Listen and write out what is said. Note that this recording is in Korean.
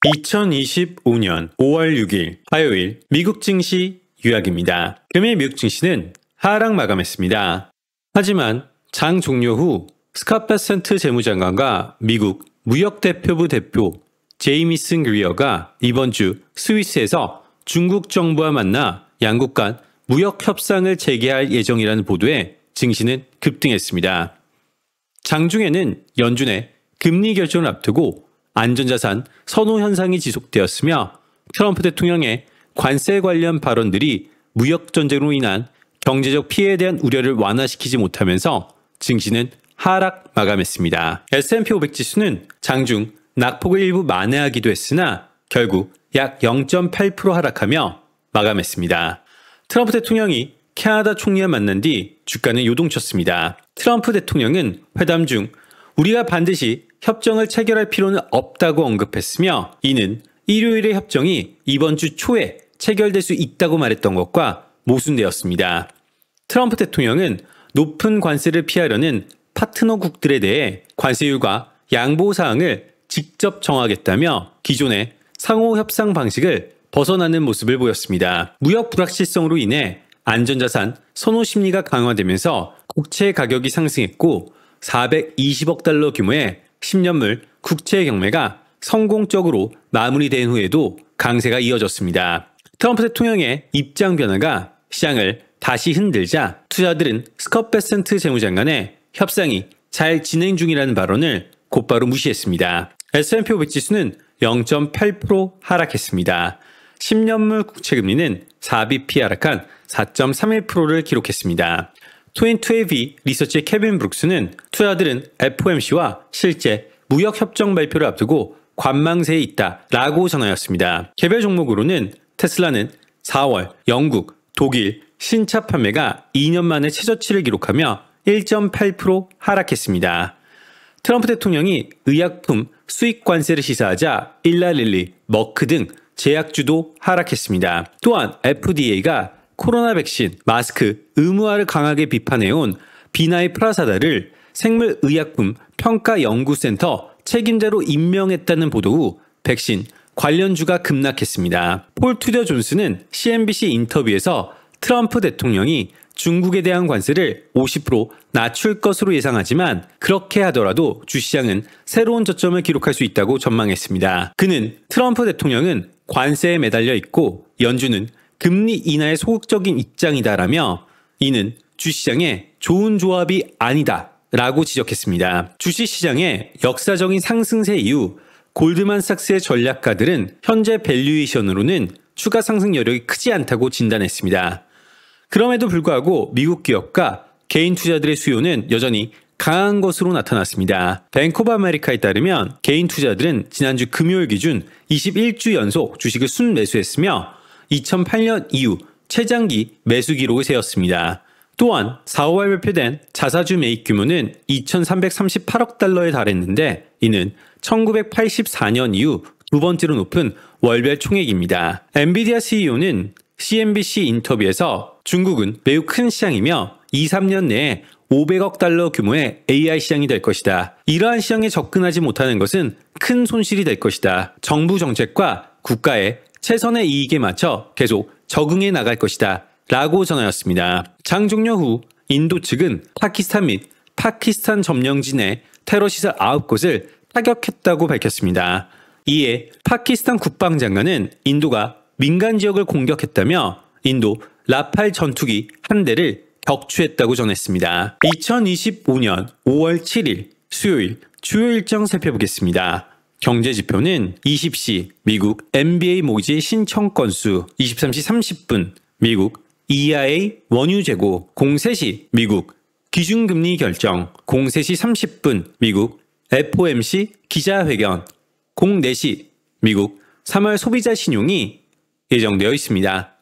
2025년 5월 6일 화요일 미국 증시 요약입니다. 금일 미국 증시는 하락 마감했습니다. 하지만 장 종료 후 스캇 베센트 재무장관과 미국 무역대표부 대표 제이미슨 그리어가 이번 주 스위스에서 중국 정부와 만나 양국 간 무역 협상을 재개할 예정이라는 보도에 증시는 급등했습니다. 장중에는 연준의 금리 결정을 앞두고 안전자산 선호 현상이 지속되었으며 트럼프 대통령의 관세 관련 발언들이 무역 전쟁으로 인한 경제적 피해에 대한 우려를 완화시키지 못하면서 증시는 하락 마감했습니다. S&P 500 지수는 장중 낙폭을 일부 만회하기도 했으나 결국 약 0.8% 하락하며 마감했습니다. 트럼프 대통령이 캐나다 총리와 만난 뒤 주가는 요동쳤습니다. 트럼프 대통령은 회담 중 우리가 반드시 협정을 체결할 필요는 없다고 언급했으며 이는 일요일의 협정이 이번 주 초에 체결될 수 있다고 말했던 것과 모순되었습니다. 트럼프 대통령은 높은 관세를 피하려는 파트너국들에 대해 관세율과 양보사항을 직접 정하겠다며 기존의 상호협상 방식을 벗어나는 모습을 보였습니다. 무역 불확실성으로 인해 안전자산 선호 심리가 강화되면서 국채 가격이 상승했고 420억 달러 규모의 10년물 국채 경매가 성공적으로 마무리된 후에도 강세가 이어졌습니다. 트럼프 대통령의 입장 변화가 시장을 다시 흔들자 투자들은 스캇 베센트 재무장관의 협상이 잘 진행 중이라는 발언을 곧바로 무시했습니다. S&P 500 지수는 0.8% 하락했습니다. 10년물 국채금리는 4bp 하락한 4.31%를 기록했습니다. 22AV 리서치의 케빈 브룩스는 투자들은 FOMC와 실제 무역협정 발표를 앞두고 관망세에 있다라고 전하였습니다. 개별 종목으로는 테슬라는 4월 영국, 독일 신차 판매가 2년 만에 최저치를 기록하며 1.8% 하락했습니다. 트럼프 대통령이 의약품 수입 관세를 시사하자 일라릴리, 머크 등 제약주도 하락했습니다. 또한 FDA가 코로나 백신, 마스크 의무화를 강하게 비판해온 비나이 프라사다를 생물의약품 평가연구센터 책임자로 임명했다는 보도 후 백신 관련주가 급락했습니다. 폴 투더 존스는 CNBC 인터뷰에서 트럼프 대통령이 중국에 대한 관세를 50% 낮출 것으로 예상하지만 그렇게 하더라도 주시장은 새로운 저점을 기록할 수 있다고 전망했습니다. 그는 트럼프 대통령은 관세에 매달려 있고 연준은 금리 인하에 소극적인 입장이다라며 이는 주시장의 좋은 조합이 아니다라고 지적했습니다. 주식시장의 역사적인 상승세 이후 골드만삭스의 전략가들은 현재 밸류에이션으로는 추가 상승 여력이 크지 않다고 진단했습니다. 그럼에도 불구하고 미국 기업과 개인 투자들의 수요는 여전히 강한 것으로 나타났습니다. 뱅크 오브 아메리카에 따르면 개인 투자들은 지난주 금요일 기준 21주 연속 주식을 순매수했으며 2008년 이후 최장기 매수 기록을 세웠습니다. 또한 4월 발표된 자사주 매입 규모는 2,338억 달러에 달했는데 이는 1984년 이후 두 번째로 높은 월별 총액입니다. 엔비디아 CEO는 CNBC 인터뷰에서 중국은 매우 큰 시장이며 2-3년 내에 500억 달러 규모의 AI 시장이 될 것이다. 이러한 시장에 접근하지 못하는 것은 큰 손실이 될 것이다. 정부 정책과 국가의 최선의 이익에 맞춰 계속 적응해 나갈 것이다. 라고 전하였습니다. 장 종료 후 인도 측은 파키스탄 및 파키스탄 점령지 내 테러 시설 9곳을 타격했다고 밝혔습니다. 이에 파키스탄 국방장관은 인도가 민간 지역을 공격했다며 인도 라팔 전투기 한 대를 격추했다고 전했습니다. 2025년 5월 7일 수요일 주요 일정 살펴보겠습니다. 경제지표는 20시 미국 NBA 모기지 신청 건수, 23시 30분 미국 EIA 원유 재고, 03시 미국 기준금리 결정, 03시 30분 미국 FOMC 기자회견, 04시 미국 3월 소비자 신용이 예정되어 있습니다.